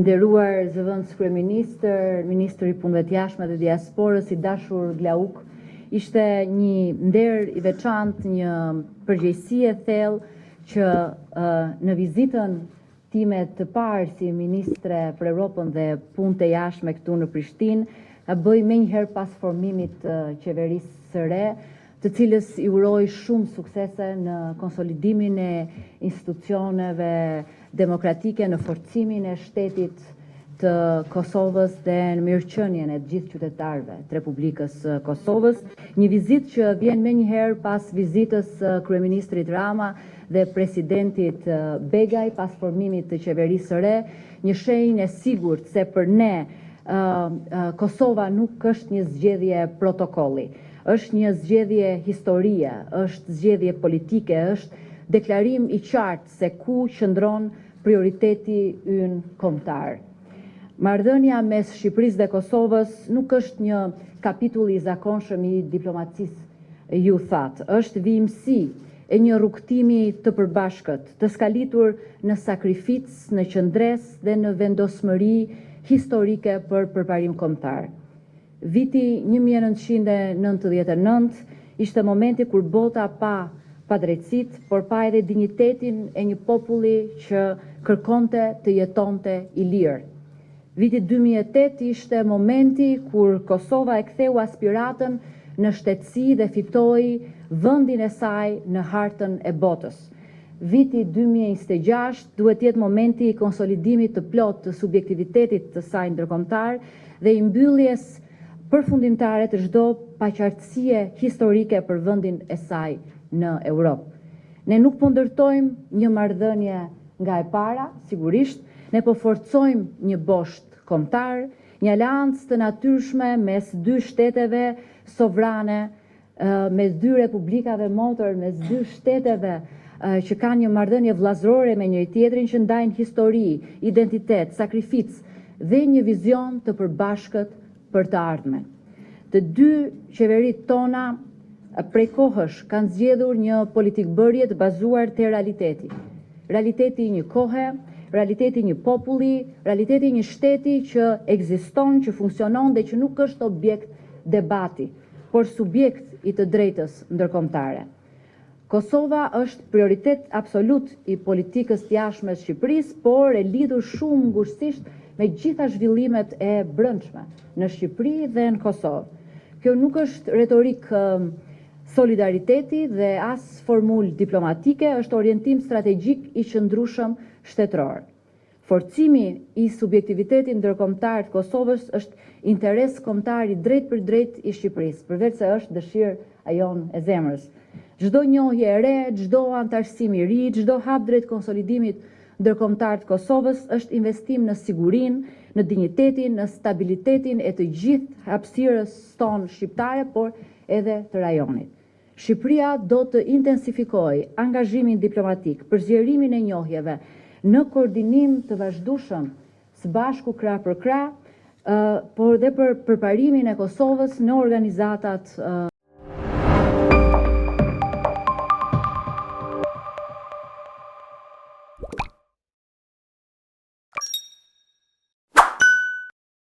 Nderuar zëvendës kryeministër, ministri i punëve të jashtme dhe diasporës, i dashur Glauk, ishte një nder i veçantë, një përgjegjësi e thellë që në vizitën time të parë si ministre për Europën dhe punët e jashtme këtu në Prishtinë, bëj menjëherë pas formimit të qeverisë së re, të cilës i uroj shumë suksese në konsolidimin e institucioneve demokratike, në forcimin e shtetit të Kosovës dhe në mirëqenien e gjithë qytetarëve të Republikës Kosovës. Një vizitë që vjen menjëherë pas vizitës kryeministrit Rama dhe presidentit Begaj pas formimit të qeverisë së re, një shenjë e sigurt se për ne Kosova nuk është një zgjedhje protokolli. Është një zgjedhje historie, është zgjedhje politike, është deklarim i qartë se ku qëndron prioriteti ynë kombëtar. Marrëdhënia mes Shqipërisë dhe Kosovës nuk është një kapitull i zakonshëm i diplomacisë, ju thatë. Është vijimësi e një rrugtimi të përbashkët, të skalitur në sakrificë, në qëndres dhe në vendosmëri historike për përparim kombëtar. Viti 1999 ishte momenti kur bota pa drejtësitë, por pa edhe dinjitetin e një populli që kërkonte të jetonte i lirë. Viti 2008 ishte momenti kur Kosova e ktheu aspiratën në shtetësi dhe fitoi vendin e saj në hartën e botës. Viti 2026 duhet jetë momenti i konsolidimit të plot të subjektivitetit të saj ndërkombëtar dhe i mbylljes përfundimtare të çdo paqartësie historike për vendin e saj në Europë. Ne nuk po ndërtojmë një marrëdhënie nga e para, sigurisht, ne po forcojmë një bosht kombëtar, një aleancë të natyrshme mes dy shteteve sovrane, mes dy republikave motor, mes dy shteteve që kanë një marrëdhënie vllazërore me njëri tjetrin, që ndajnë histori, identitet, sakrificë dhe një vizion të përbashkët për të ardhmen. Të dy qeveritë tona prej kohësh kanë zgjedhur një politikbërje të bazuar te realiteti. Realiteti i një kohe, realiteti i një populli, realiteti i një shteti që ekziston, që funksionon dhe që nuk është objekt debati, por subjekt i të drejtës ndërkombëtare. Kosova është prioritet absolut i politikës të jashtme të Shqipërisë, por e lidhur shumë ngushësisht me gjitha zhvillimet e brendshme në Shqipëri dhe në Kosovë. Kjo nuk është retorik solidariteti dhe as formul diplomatike, është orientim strategjik i qëndrueshëm shtetëror. Forcimi i subjektivitetit ndërkombëtar të Kosovës është interes kombëtar i drejt për drejt i Shqipërisë, përveç se është dëshirë e jonë e zemrës. Çdo njohje e re, çdo antarësim i ri, çdo hap drejt konsolidimit ndërkombëtar të Kosovës është investim në sigurinë, në dinjitetin, në stabilitetin e të gjithë hapësirës tonë shqiptare, por edhe të rajonit. Shqipëria do të intensifikojë angazhimin diplomatik për zgjerimin e njohjeve në koordinim të vazhdueshëm së bashku krah për krah, por dhe për përparimin e Kosovës në organizatat